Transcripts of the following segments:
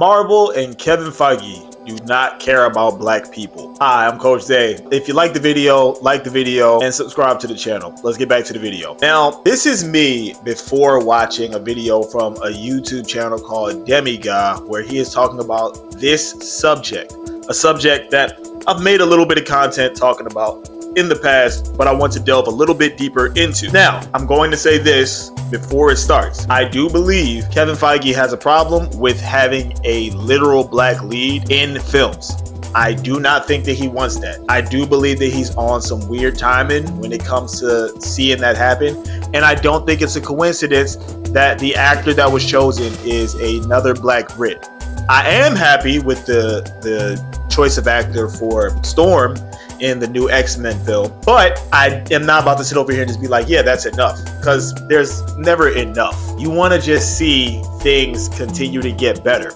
Marvel and Kevin Feige do not care about black people. Hi, I'm Coach Zay. If you like the video and subscribe to the channel. Let's get back to the video. Now, this is me before watching a video from a YouTube channel called Demigah, where he is talking about this subject, a subject that I've made a little bit of content talking about in the past, but I want to delve a little bit deeper into. Now, I'm going to say this before it starts. I do believe Kevin Feige has a problem with having a literal black lead in films. I do not think that he wants that. I do believe that he's on some weird timing when it comes to seeing that happen. And I don't think it's a coincidence that the actor that was chosen is another black Brit. I am happy with the choice of actor for Storm in the new X-Men film, but I am not about to sit over here and just be like, yeah, that's enough, because there's never enough. You want to just see things continue to get better.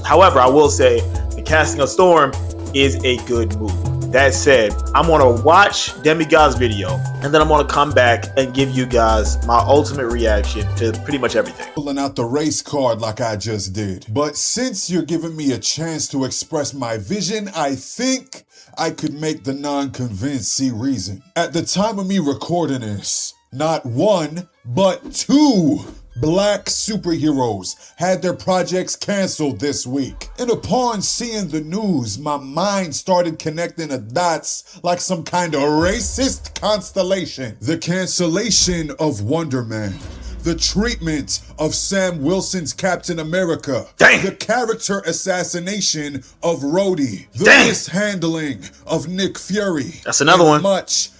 However, I will say the casting of Storm is a good move. That said, I'm going to watch Demigah's video, and then I'm going to come back and give you guys my ultimate reaction to pretty much everything. Pulling out the race card like I just did. But since you're giving me a chance to express my vision, I think I could make the non-convinced see reason. At the time of me recording this, not one, but two black superheroes had their projects canceled this week. And upon seeing the news, my mind started connecting the dots like some kind of racist constellation. The cancellation of Wonder Man. The treatment of Sam Wilson's Captain America. Dang. The character assassination of Rhodey. The Dang. mishandling of Nick Fury. That's another one. Much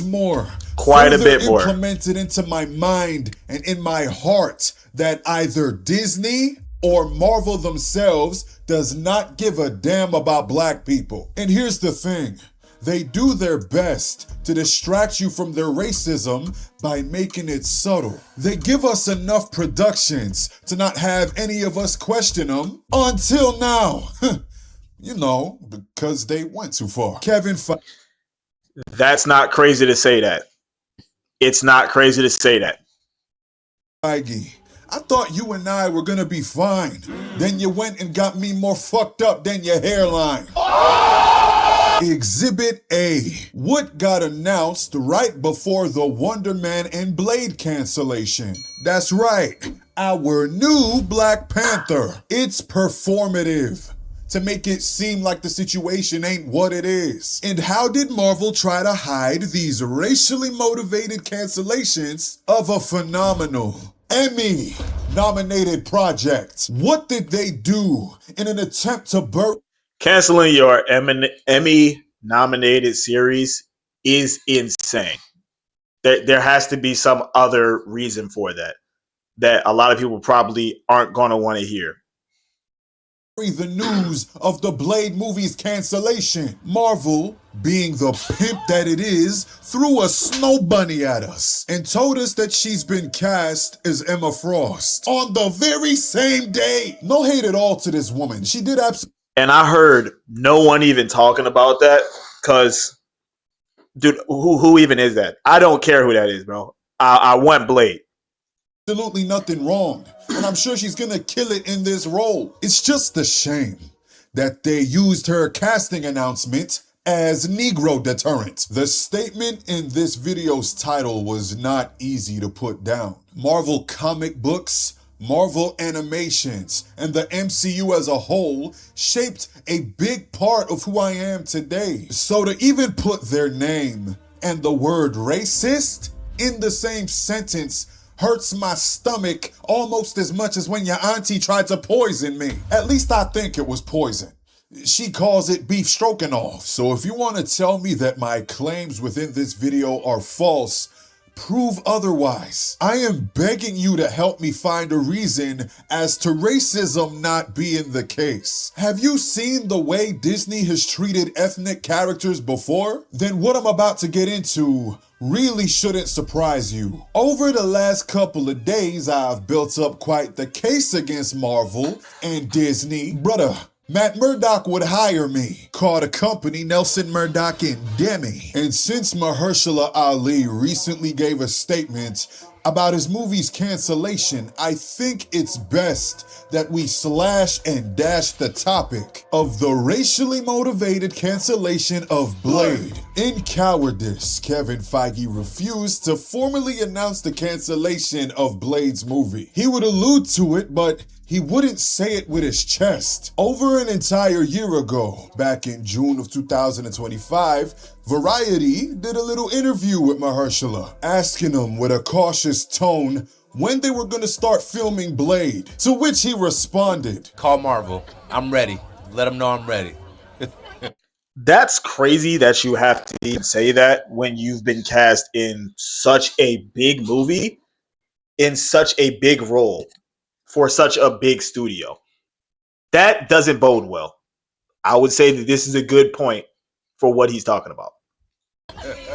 more. Quite a bit more. Implemented into my mind and in my heart that either Disney or Marvel themselves does not give a damn about black people. And here's the thing. They do their best to distract you from their racism by making it subtle. They give us enough productions to not have any of us question them until now. You know, because they went too far. Kevin Feige. That's not crazy to say that. It's not crazy to say that. Feige, I thought you and I were gonna be fine. Then you went and got me more fucked up than your hairline. Exhibit A. What got announced right before the Wonder Man and Blade cancellation? That's right, our new Black Panther. It's performative to make it seem like the situation ain't what it is. And how did Marvel try to hide these racially motivated cancellations of a phenomenal Emmy-nominated project? What did they do in an attempt to Canceling your Emmy-nominated series is insane. There has to be some other reason for that a lot of people probably aren't going to want to hear. The news of the Blade movie's cancellation? Marvel, being the pimp that it is, threw a snow bunny at us and told us that she's been cast as Emma Frost on the very same day. No hate at all to this woman. She did absolutely. And I heard no one even talking about that, because, dude, who even is that? I don't care who that is, bro. I want Blade. Absolutely nothing wrong, and I'm sure she's gonna kill it in this role. It's just a shame that they used her casting announcement as Negro deterrent. The statement in this video's title was not easy to put down. Marvel comic books, Marvel animations, and the MCU as a whole shaped a big part of who I am today. So to even put their name and the word racist in the same sentence hurts my stomach almost as much as when your auntie tried to poison me. At least I think it was poison. She calls it beef stroganoff. So if you want to tell me that my claims within this video are false, prove otherwise. I am begging you to help me find a reason as to racism not being the case. Have you seen the way Disney has treated ethnic characters before? Then what I'm about to get into really shouldn't surprise you. Over the last couple of days, I've built up quite the case against Marvel and Disney. Brother, Matt Murdock would hire me, called a company Nelson Murdock and Demi. And since Mahershala Ali recently gave a statement about his movie's cancellation, I think it's best that we slash and dash the topic of the racially motivated cancellation of Blade. In cowardice, Kevin Feige refused to formally announce the cancellation of Blade's movie. He would allude to it, but he wouldn't say it with his chest. Over an entire year ago, back in June of 2025, Variety did a little interview with Mahershala, asking him with a cautious tone when they were gonna start filming Blade, to which he responded, "Call Marvel. I'm ready. Let them know I'm ready." That's crazy that you have to even say that when you've been cast in such a big movie, in such a big role, for such a big studio. That doesn't bode well. I would say that this is a good point for what he's talking about.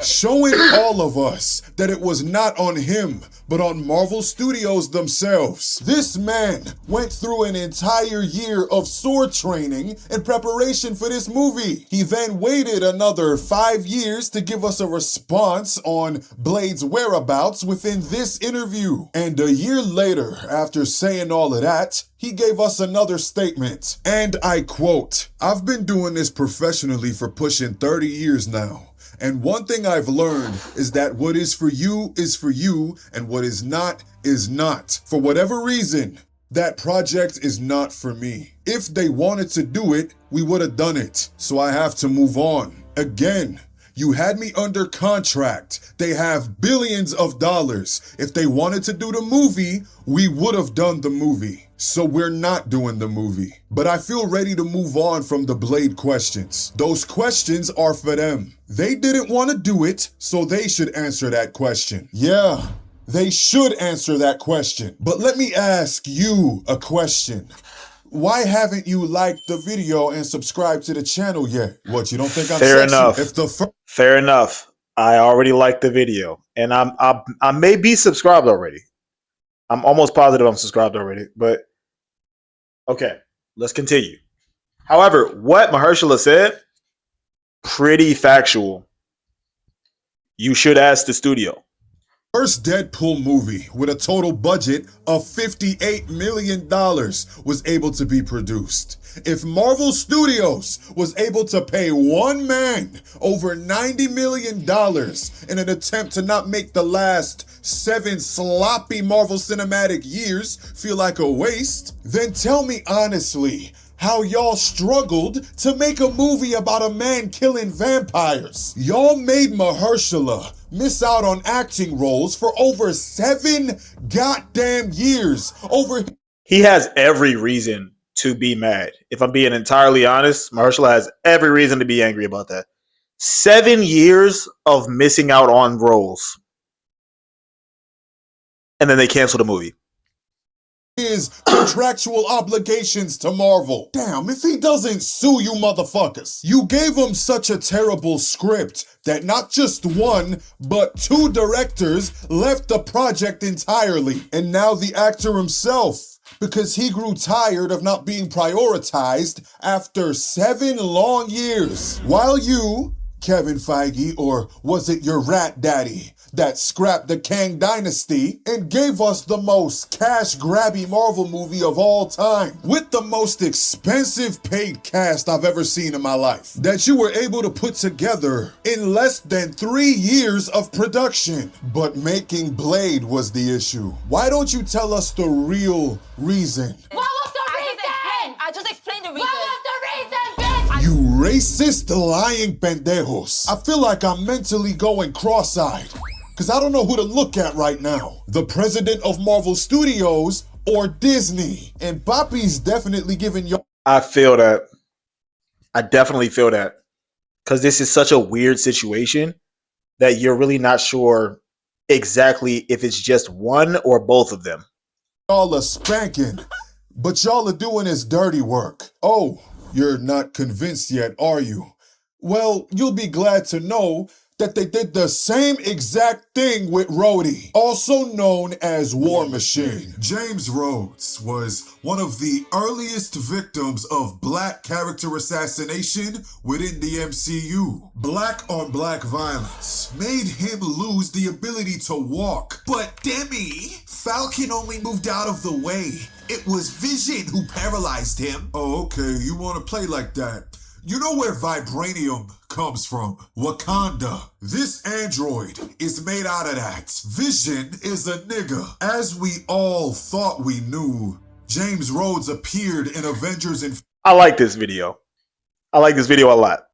showing all of us that it was not on him, but on Marvel Studios themselves. This man went through an entire year of sword training in preparation for this movie. He then waited another 5 years to give us a response on Blade's whereabouts within this interview. And a year later, after saying all of that, he gave us another statement. And I quote, "I've been doing this professionally for pushing 30 years now. And one thing I've learned is that what is for you, and what is not. For whatever reason, that project is not for me. If they wanted to do it, we would have done it. So I have to move on. Again, you had me under contract. They have billions of dollars. If they wanted to do the movie, we would have done the movie. So we're not doing the movie. But I feel ready to move on from the Blade questions. Those questions are for them. They didn't want to do it, so they should answer that question. Yeah, they should answer that question. But let me ask you a question. Why haven't you liked the video and subscribed to the channel yet? What, you don't think I'm Fair sexy? enough. Fair enough. I already liked the video, and I may be subscribed already. I'm almost positive I'm subscribed already, but okay, let's continue. However, what Mahershala said, pretty factual. You should ask the studio. First Deadpool movie with a total budget of $58 million was able to be produced. If Marvel Studios was able to pay one man over $90 million in an attempt to not make the last 7 sloppy Marvel Cinematic years feel like a waste, then tell me honestly how y'all struggled to make a movie about a man killing vampires. Y'all made Mahershala miss out on acting roles for over 7 goddamn years. He has every reason to be mad. If I'm being entirely honest, Mahershala has every reason to be angry about that. 7 years of missing out on roles. And then they cancel the movie. His contractual obligations to Marvel. Damn, if he doesn't sue you motherfuckers. You gave him such a terrible script that not just one, but 2 directors left the project entirely. And now the actor himself, because he grew tired of not being prioritized after 7 long years. While you, Kevin Feige, or was it your rat daddy, that scrapped the Kang Dynasty and gave us the most cash-grabby Marvel movie of all time, with the most expensive paid cast I've ever seen in my life, that you were able to put together in less than 3 years of production. But making Blade was the issue. Why don't you tell us the real reason? What was the reason? I just explained the reason. What was the reason, bitch? You racist, lying pendejos. I feel like I'm mentally going cross-eyed, because I don't know who to look at right now. The president of Marvel Studios or Disney. And Papi's definitely giving y'all. I feel that. I definitely feel that. Because this is such a weird situation that you're really not sure exactly if it's just one or both of them. Y'all are spanking, but y'all are doing his dirty work. Oh, you're not convinced yet, are you? Well, you'll be glad to know that they did the same exact thing with Rhodey, also known as War Machine. James Rhodes was one of the earliest victims of black character assassination within the MCU. Black on black violence made him lose the ability to walk. But Demi, Falcon only moved out of the way. It was Vision who paralyzed him. Oh, okay, you want to play like that. You know where vibranium comes from? Wakanda. This android is made out of that. Vision is a nigga. As we all thought we knew, James Rhodes appeared in Avengers I like this video. I like this video a lot.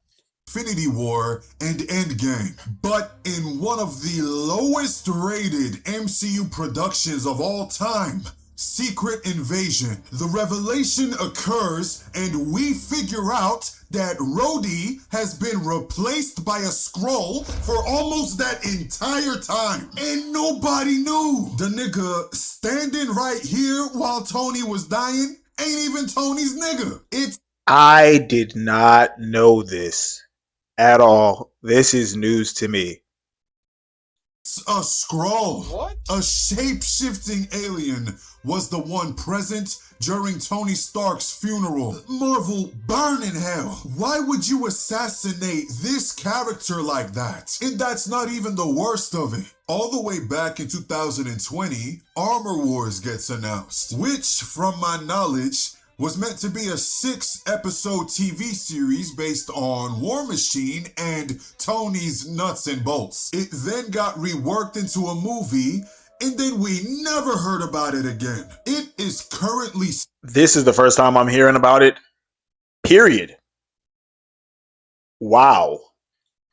Infinity War and Endgame, but in one of the lowest rated MCU productions of all time, Secret Invasion. The revelation occurs and we figure out that Rhodey has been replaced by a Skrull for almost that entire time. And nobody knew. The nigga standing right here while Tony was dying ain't even Tony's nigga. I did not know this at all. This is news to me. A Skrull. What? A shape-shifting alien was the one present during Tony Stark's funeral. Marvel, burn in hell. Why would you assassinate this character like that? And that's not even the worst of it. All the way back in 2020, Armor Wars gets announced, which, from my knowledge, was meant to be a 6-episode TV series based on War Machine and Tony's nuts and bolts. It then got reworked into a movie, and then we never heard about it again. It is currently... This is the first time I'm hearing about it. Period. Wow.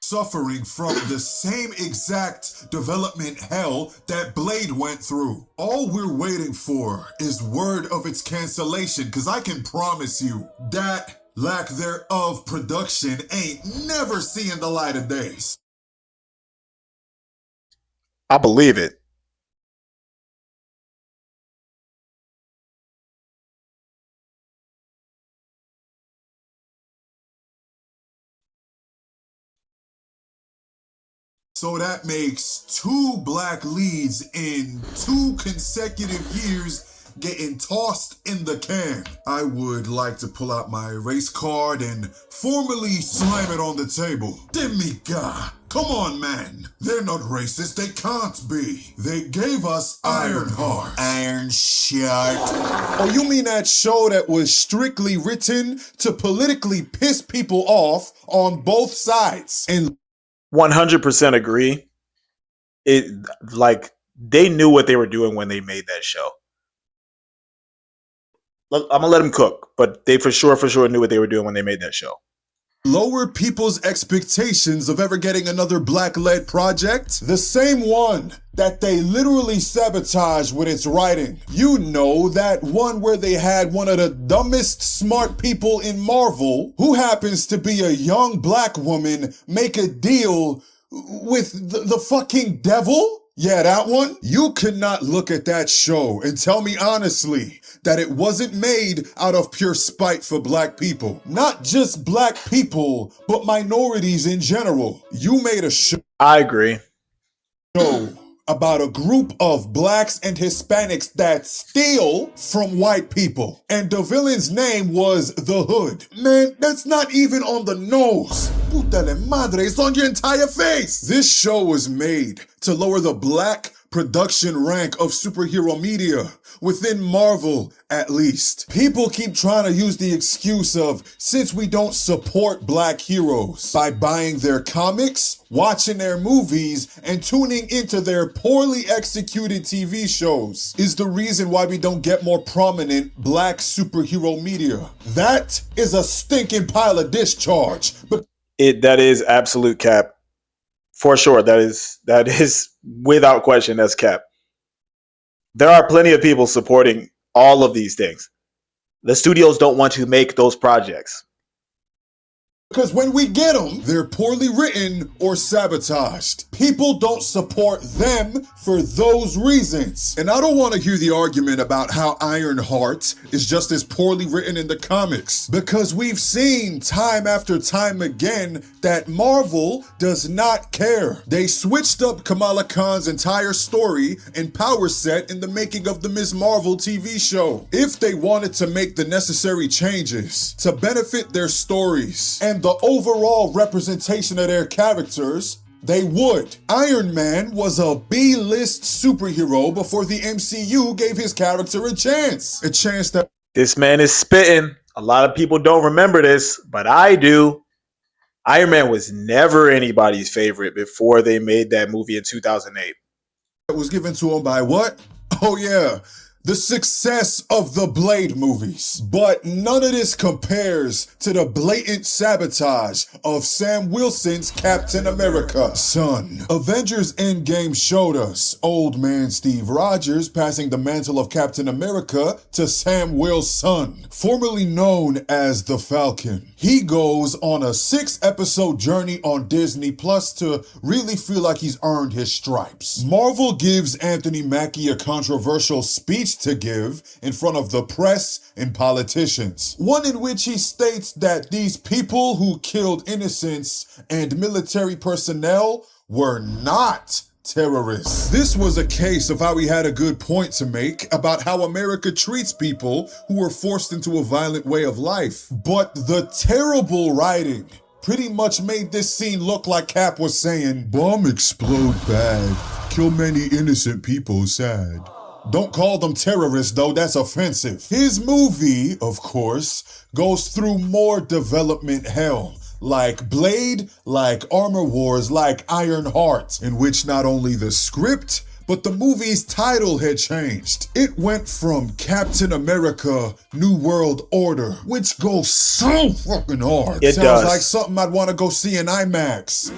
Suffering from the same exact development hell that Blade went through. All we're waiting for is word of its cancellation, because I can promise you that lack thereof production ain't never seeing the light of day. I believe it. So that makes 2 black leads in 2 consecutive years getting tossed in the can. I would like to pull out my race card and formally slam it on the table. Demigah, come on, man. They're not racist. They can't be. They gave us Ironheart. Iron Shark. Oh, you mean that show that was strictly written to politically piss people off on both sides? And 100% agree. It, like, they knew what they were doing when they made that show. I'm gonna let them cook, but they for sure knew what they were doing when they made that show. Lower people's expectations of ever getting another black-led project? The same one that they literally sabotaged with its writing. You know, that one where they had one of the dumbest smart people in Marvel, who happens to be a young black woman, make a deal with the fucking devil? Yeah, that one? You could not look at that show and tell me honestly that it wasn't made out of pure spite for black people. Not just black people, but minorities in general. You made a show I agree. about a group of blacks and Hispanics that steal from white people. And the villain's name was The Hood. Man, that's not even on the nose. Puta de madre, it's on your entire face. This show was made to lower the black production rank of superhero media, within Marvel at least. People keep trying to use the excuse of, since we don't support black heroes, by buying their comics, watching their movies, and tuning into their poorly executed TV shows, is the reason why we don't get more prominent black superhero media. That is a stinking pile of discharge. But That is absolute cap. For sure, that is without question, that's cap. There are plenty of people supporting all of these things. The studios don't want to make those projects. Because when we get them, they're poorly written or sabotaged. People don't support them for those reasons. And I don't want to hear the argument about how Ironheart is just as poorly written in the comics. Because we've seen time after time again that Marvel does not care. They switched up Kamala Khan's entire story and power set in the making of the Ms. Marvel TV show. If they wanted to make the necessary changes to benefit their stories and the overall representation of their characters, they would. Iron Man was a B-list superhero before the MCU gave his character a chance. A chance that... This man is spitting. A lot of people don't remember this, but I do. Iron Man was never anybody's favorite before they made that movie in 2008. was given to him by what? Oh yeah, the success of the Blade movies. But none of this compares to the blatant sabotage of Sam Wilson's Captain America. Son, Avengers Endgame showed us old man Steve Rogers passing the mantle of Captain America to Sam Wilson, formerly known as the Falcon. He goes on a 6-episode journey on Disney Plus to really feel like he's earned his stripes. Marvel gives Anthony Mackie a controversial speech to give in front of the press and politicians. One in which he states that these people who killed innocents and military personnel were not terrorists. This was a case of how he had a good point to make about how America treats people who were forced into a violent way of life. But the terrible writing pretty much made this scene look like Cap was saying, "Bomb explode bad, kill many innocent people sad." Don't call them terrorists though, that's offensive. His movie, of course, goes through more development hell. Like Blade, like Armor Wars, like Ironheart, in which not only the script, but the movie's title had changed. It went from Captain America New World Order, which goes so fucking hard. It Sounds does. like something I'd want to go see in IMAX.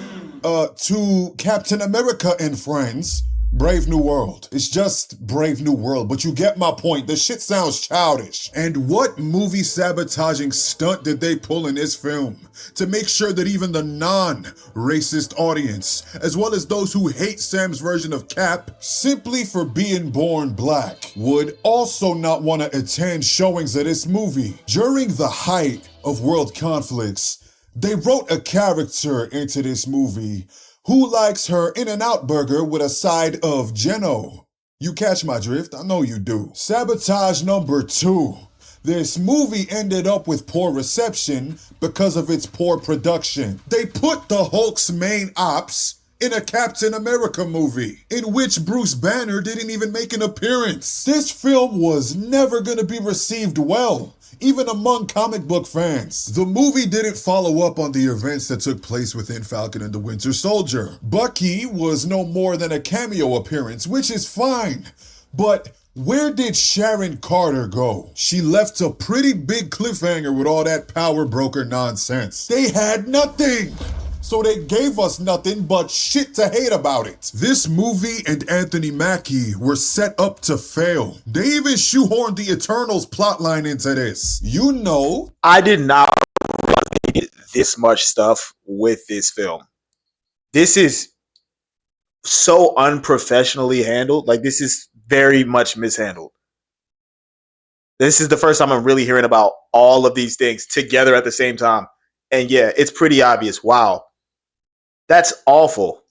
To Captain America and Friends, Brave New World. It's just Brave New World, but you get my point. The shit sounds childish. And what movie sabotaging stunt did they pull in this film to make sure that even the non-racist audience, as well as those who hate Sam's version of Cap simply for being born black, would also not want to attend showings of this movie? During the height of world conflicts, they wrote a character into this movie who likes her In-N-Out burger with a side of Jeno. You catch my drift? I know you do. Sabotage number 2. This movie ended up with poor reception because of its poor production. They put the Hulk's main ops in a Captain America movie, in which Bruce Banner didn't even make an appearance. This film was never gonna be received well, even among comic book fans. The movie didn't follow up on the events that took place within Falcon and the Winter Soldier. Bucky was no more than a cameo appearance, which is fine. But where did Sharon Carter go? She left a pretty big cliffhanger with all that power broker nonsense. They had nothing. So they gave us nothing but shit to hate about it. This movie and Anthony Mackie were set up to fail. They even shoehorned the Eternals plotline into this. You know, I did not realize they did this much stuff with this film. This is so unprofessionally handled. Like, this is very much mishandled. This is the first time I'm really hearing about all of these things together at the same time. And yeah, it's pretty obvious. Wow. That's awful.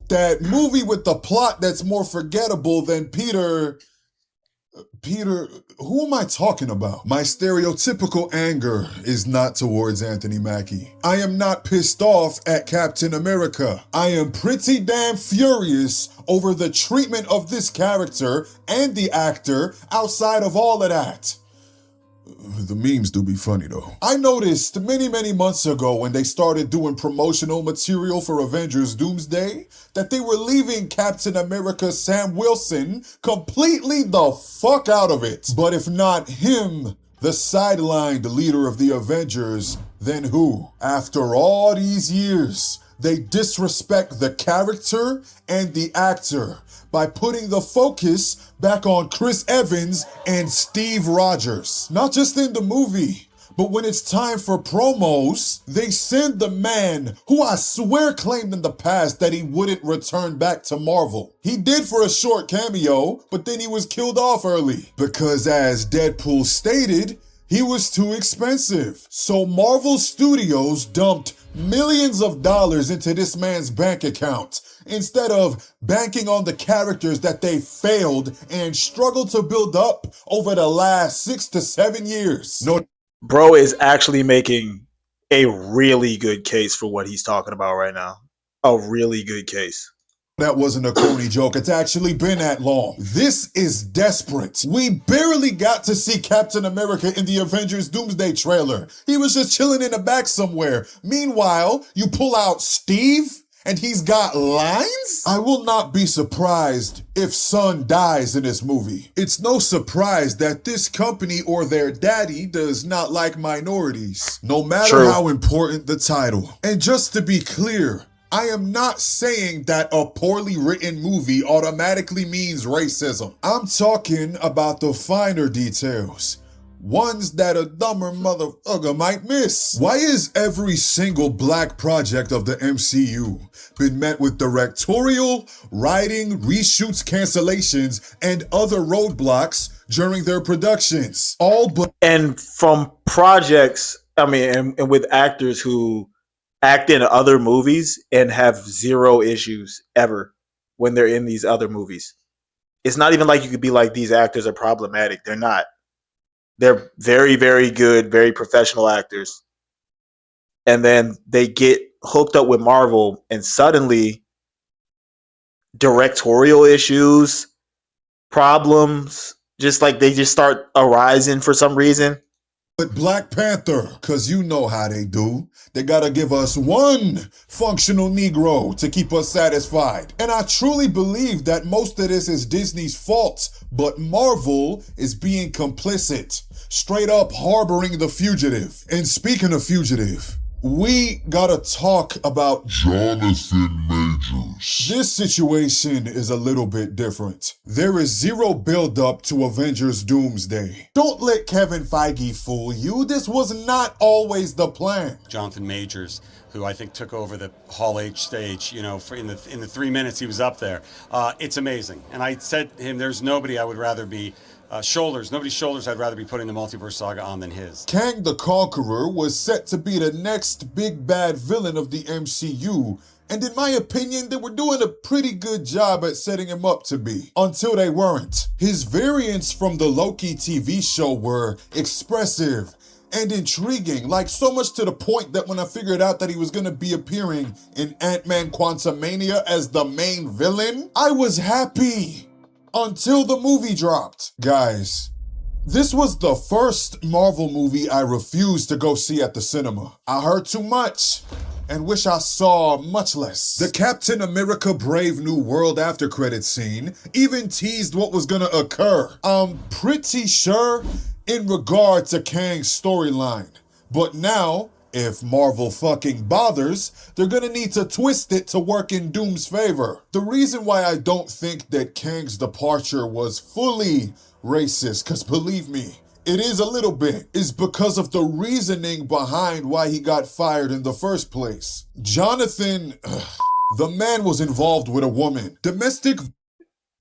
that movie with the plot that's more forgettable than Peter, who am I talking about? My stereotypical anger is not towards Anthony Mackie. I am not pissed off at Captain America. I am pretty damn furious over the treatment of this character and the actor outside of all of that. The memes do be funny though. I noticed many months ago when they started doing promotional material for Avengers Doomsday that they were leaving Captain America Sam Wilson completely the fuck out of it. But if not him, the sidelined leader of the Avengers, then who? After all these years, they disrespect the character and the actor by putting the focus back on Chris Evans and Steve Rogers. Not just in the movie, But when it's time for promos, they send the man who I swear claimed in the past that he wouldn't return back to Marvel. He did for a short cameo, but then he was killed off early. Because as Deadpool stated, he was too expensive. So Marvel Studios dumped millions of dollars into this man's bank account instead of banking on the characters that they failed and struggled to build up over the last 6 to 7 years. No, Bro is actually making a really good case for what he's talking about right now. A really good case. that wasn't a corny joke. It's actually been that long. This is desperate. We barely got to see Captain America in the Avengers Doomsday trailer. He was just chilling in the back somewhere. Meanwhile, you pull out Steve and he's got lines? I will not be surprised if Son dies in this movie. It's no surprise that this company or their daddy does not like minorities, no matter how important the title. And just to be clear, I am not saying that a poorly written movie automatically means racism. I'm talking about the finer details. Ones that a dumber motherfucker might miss. Why is every single black project of the MCU been met with directorial, writing, reshoots, cancellations, and other roadblocks during their productions? All but... And from projects, I mean, and with actors who act in other movies and have zero issues ever when they're in these other movies. It's not even like you could be like, these actors are problematic. They're not. They're very, very good, very professional actors. And then they get hooked up with Marvel and suddenly directorial issues, problems, just like they just start arising for some reason. But Black Panther, cause you know how they do. They gotta give us one functional Negro to keep us satisfied. And I truly believe that most of this is Disney's fault, but Marvel is being complicit, straight up harboring the fugitive. And speaking of fugitive, we gotta talk about Jonathan Majors. This situation is a little bit different. There is zero build-up to Avengers Doomsday. Don't let Kevin Feige fool you. This was not always the plan. Jonathan Majors, who I think took over the Hall H stage, you know, in the 3 minutes he was up there. It's amazing. And I said to him, there's nobody I would rather be nobody's shoulders I'd rather be putting the multiverse saga on than his. Kang the Conqueror was set to be the next big bad villain of the MCU, and in my opinion, they were doing a pretty good job at setting him up to be, until they weren't. His variants from the Loki TV show were expressive and intriguing, like so much to the point that when I figured out that he was gonna be appearing in Ant-Man Quantumania as the main villain, I was happy. Until the movie dropped. Guys, this was the first Marvel movie I refused to go see at the cinema. I heard too much and wish I saw much less. The Captain America Brave New World after credit scene even teased what was gonna occur. I'm pretty sure in regard to Kang's storyline. But now, if Marvel fucking bothers, they're gonna need to twist it to work in Doom's favor. The reason why I don't think that Kang's departure was fully racist, cause believe me, it is a little bit, is because of the reasoning behind why he got fired in the first place. Jonathan, the man was involved with a woman. Domestic...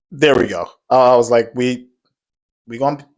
There we go. I was like, we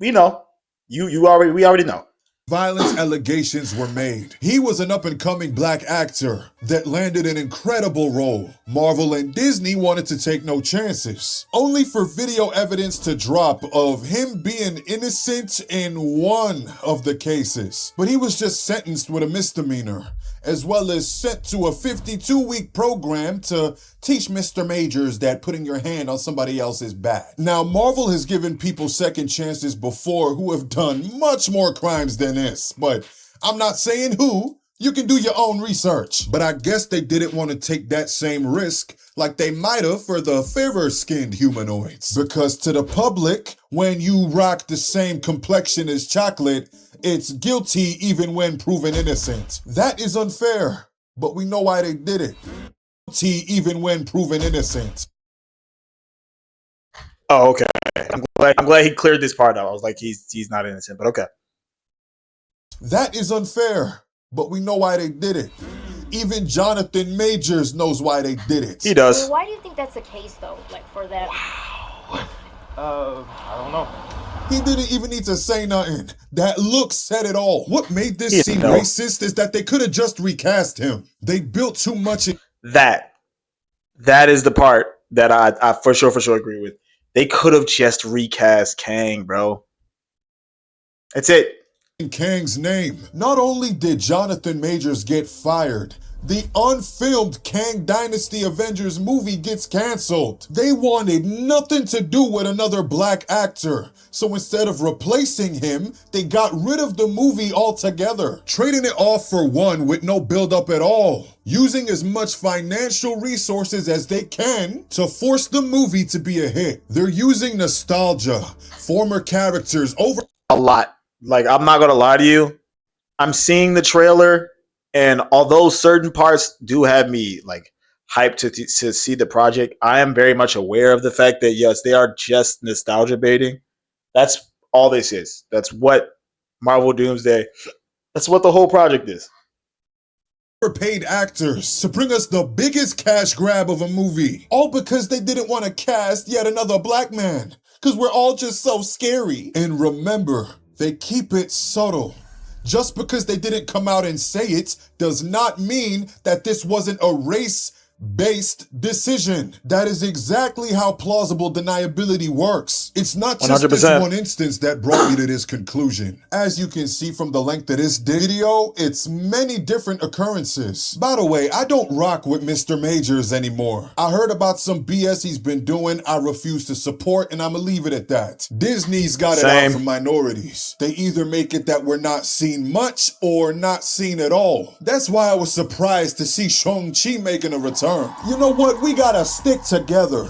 know. We already know. Violence allegations were made. He was an up-and-coming black actor that landed an incredible role. Marvel and Disney wanted to take no chances, only for video evidence to drop of him being innocent in one of the cases. But he was just sentenced with a misdemeanor, as well as sent to a 52-week program to teach Mr. Majors that putting your hand on somebody else is bad. Now, Marvel has given people second chances before who have done much more crimes than this, but I'm not saying who. You can do your own research. But I guess they didn't want to take that same risk like they might have for the fairer-skinned humanoids. Because to the public, when you rock the same complexion as chocolate, it's guilty even when proven innocent. That is unfair, but we know why they did it. Guilty even when proven innocent. Oh, okay. I'm glad he cleared this part out. I was like, he's not innocent, but okay. That is unfair, but we know why they did it. Even Jonathan Majors knows why they did it. He does. Well, why do you think that's the case, though? Like, for them? I don't know. He didn't even need to say nothing. That look said it all. What made this seem know. racist is that they could have just recast him. They built too much in That is the part that I for sure agree with. They could have just recast Kang, bro. That's it. Kang's name. Not only did Jonathan Majors get fired, the unfilmed Kang Dynasty Avengers movie gets canceled. They wanted nothing to do with another black actor. So instead of replacing him, they got rid of the movie altogether, trading it off for one with no build-up at all, using as much financial resources as they can to force the movie to be a hit. They're using nostalgia, former characters over A lot. Like, I'm not gonna lie to you. I'm seeing the trailer, and although certain parts do have me like hyped to see the project, I am very much aware of the fact that yes, they are just nostalgia baiting. That's all this is. That's what Marvel Doomsday. That's what the whole project is. paid actors to bring us the biggest cash grab of a movie, all because they didn't want to cast yet another black man, because we're all just so scary. And remember, they keep it subtle. Just because they didn't come out and say it does not mean that this wasn't a race-based decision. That is exactly how plausible deniability works. It's not just 100%. this one instance that brought me to this conclusion. As you can see from the length of this video, it's many different occurrences. By the way, I don't rock with Mr. Majors anymore. I heard about some BS he's been doing I refuse to support, and I'ma leave it at that. Disney's got it out for minorities. They either make it that we're not seen much or not seen at all. That's why I was surprised to see Shang-Chi making a return. You know what? We gotta stick together.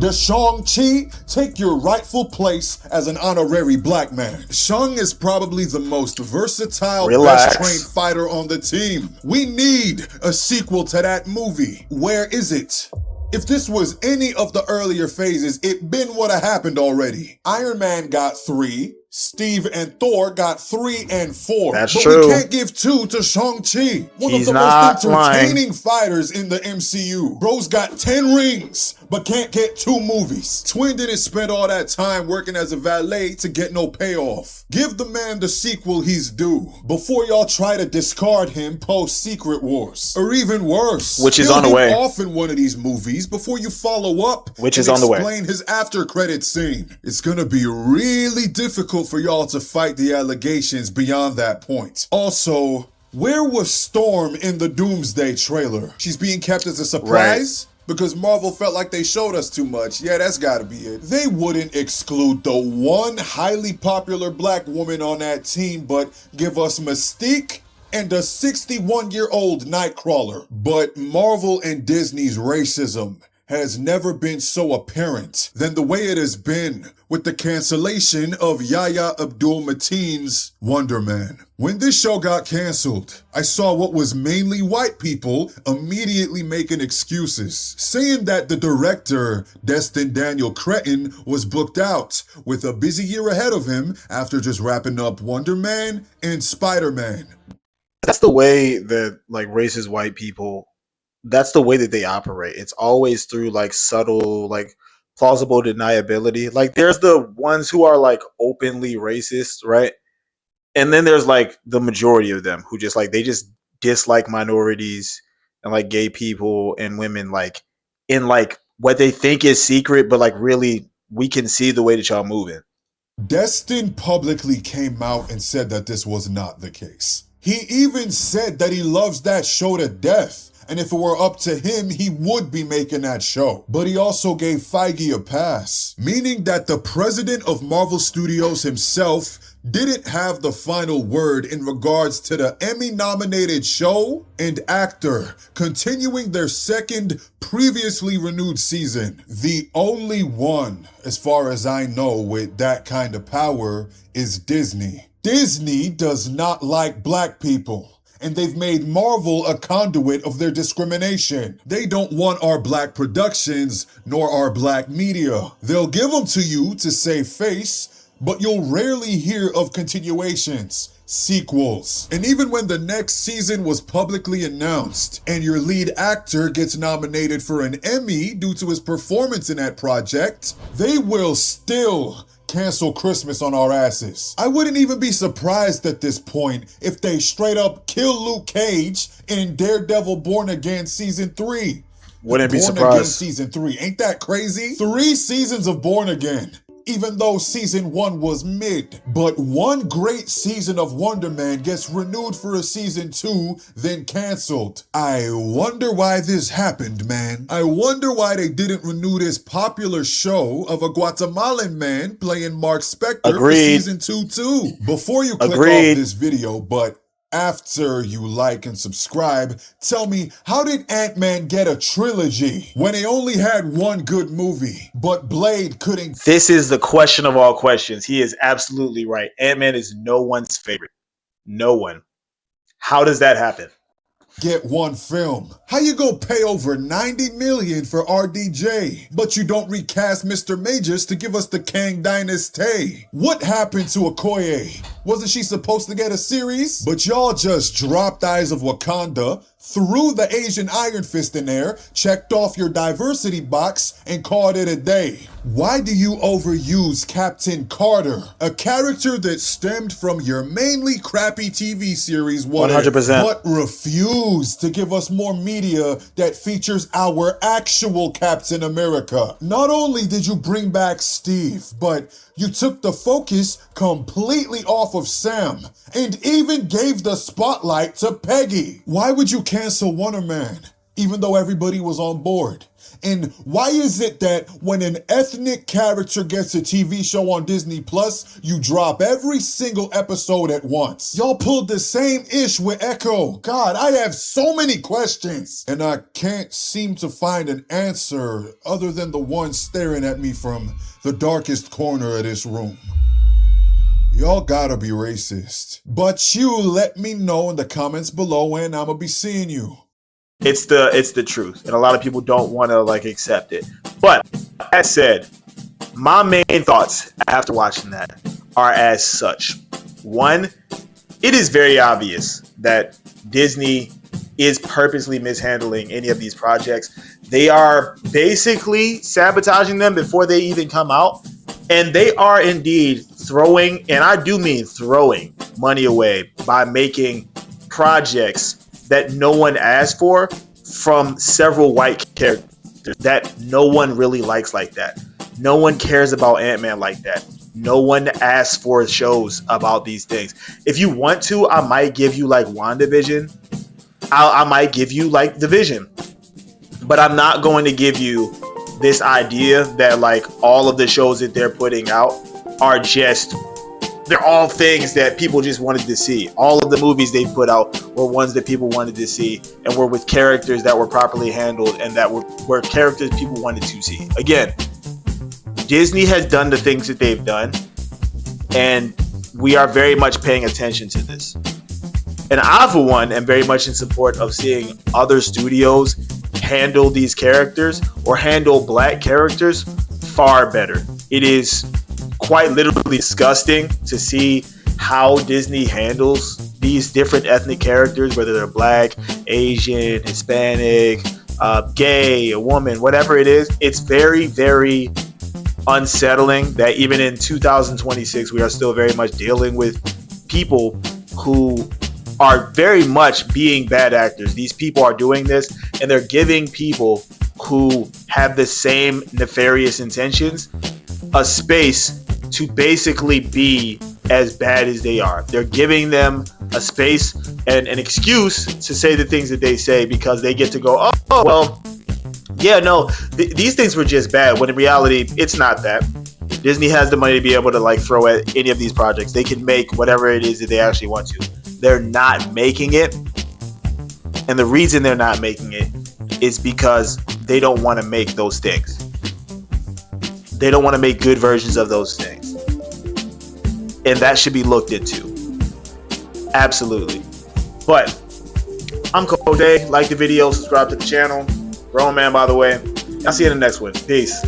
The Shang-Chi, take your rightful place as an honorary black man. Shang is probably the most versatile, best-trained fighter on the team. We need a sequel to that movie. Where is it? If this was any of the earlier phases, it been what happened already. Iron Man got 3. Steve and Thor got 3 and 4. That's but true. we can't give 2 to Shang-Chi. One He's of the not most entertaining fighters in the MCU. Bro's got 10 rings, but can't get 2 movies. Twin didn't spend all that time working as a valet to get no payoff. Give the man the sequel he's due before y'all try to discard him post Secret Wars. Or even worse, which is on the kill way. him off in one of these movies before you follow up Which and is on the way. explain his after credit scene. It's gonna be really difficult for y'all to fight the allegations beyond that point. Also, where was Storm in the Doomsday trailer? She's being kept as a surprise? Because Marvel felt like they showed us too much. Yeah, that's gotta be it. They wouldn't exclude the one highly popular black woman on that team, but give us Mystique and a 61-year-old Nightcrawler. But Marvel and Disney's racism has never been so apparent than the way it has been with the cancellation of Yahya Abdul-Mateen's Wonder Man. When this show got canceled, I saw what was mainly white people immediately making excuses, saying that the director, Destin Daniel Cretton, was booked out with a busy year ahead of him after just wrapping up Wonder Man and Spider-Man. That's the way that like racist white people, that's the way that they operate. It's always through like subtle, like plausible deniability. Like there's the ones who are like openly racist, right? And then there's like the majority of them who just like they just dislike minorities and like gay people and women, like in like what they think is secret, but like really we can see the way that y'all moving. Destin publicly came out and said that this was not the case. He even said that he loves that show to death, and if it were up to him, he would be making that show. But he also gave Feige a pass, meaning that the president of Marvel Studios himself didn't have the final word in regards to the Emmy-nominated show and actor continuing their second previously renewed season. The only one, as far as I know, with that kind of power is Disney. Disney does not like black people, and they've made Marvel a conduit of their discrimination. They don't want our black productions, nor our black media. They'll give them to you to save face, but you'll rarely hear of continuations. sequels. And even when the next season was publicly announced and your lead actor gets nominated for an Emmy due to his performance in that project, they will still cancel Christmas on our asses. I wouldn't even be surprised at this point if they straight up kill Luke Cage in Daredevil Born Again Season 3. Wouldn't be Born surprised. Again Season 3. Ain't that crazy? 3 seasons of Born Again. Even though season 1 was mid. But one great season of Wonder Man gets renewed for a season 2, then canceled. I wonder why this happened, man. I wonder why they didn't renew this popular show of a Guatemalan man playing Mark Spector for Agreed. season 2 too. Before you click Agreed. off this video, but after you like and subscribe, tell me, how did Ant-Man get a trilogy when they only had one good movie, but Blade couldn't? This is the question of all questions. He is absolutely right. Ant-Man is no one's favorite. No one. How does that happen? Get one film. How you gonna pay over $90 million for RDJ, but you don't recast Mr. Majors to give us the Kang Dynasty? What happened to Okoye? Wasn't she supposed to get a series? But y'all just dropped Eyes of Wakanda, threw the Asian Iron Fist in there, checked off your diversity box, and called it a day. Why do you overuse Captain Carter, a character that stemmed from your mainly crappy TV series, What If, 100%. but refuse to give us more media that features our actual Captain America? Not only did you bring back Steve, but you took the focus completely off of Sam and even gave the spotlight to Peggy. Why would you cancel Wonder Man, even though everybody was on board? And why is it that when an ethnic character gets a TV show on Disney Plus, you drop every single episode at once? Y'all pulled the same ish with Echo. God, I have so many questions, and I can't seem to find an answer other than the one staring at me from the darkest corner of this room. Y'all gotta be racist. But you let me know in the comments below and I'ma be seeing you. It's the truth, and a lot of people don't want to like accept it. But as said, my main thoughts after watching that are as such. One, it is very obvious that Disney is purposely mishandling any of these projects. They are basically sabotaging them before they even come out, and they are indeed throwing, and I do mean throwing, money away by making projects that no one asked for from several white characters that no one really likes like that. No one cares about Ant-Man like that. No one asks for shows about these things. If you want to, I might give you like WandaVision. I might give you like The Vision. But I'm not going to give you this idea that like all of the shows that they're putting out are just, they're all things that people just wanted to see. All of the movies they put out were ones that people wanted to see and were with characters that were properly handled and that were characters people wanted to see. Again, Disney has done the things that they've done, and we are very much paying attention to this. And I, for one, am very much in support of seeing other studios handle these characters or handle black characters far better. It is quite literally disgusting to see how Disney handles these different ethnic characters, whether they're black, Asian, Hispanic, gay, a woman, whatever it is. It's very, very unsettling that even in 2026, we are still very much dealing with people who are very much being bad actors. These people are doing this, and they're giving people who have the same nefarious intentions a space to basically be as bad as they are. They're giving them a space and an excuse to say the things that they say because they get to go, oh well, yeah, no, these things were just bad, when in reality, it's not that. Disney has the money to be able to like throw at any of these projects. They can make whatever it is that they actually want to. They're not making it. And the reason they're not making it is because they don't want to make those things. They don't want to make good versions of those things. And that should be looked into. Absolutely. But I'm Code. Like the video, subscribe to the channel. Grown man, by the way. I'll see you in the next one. Peace.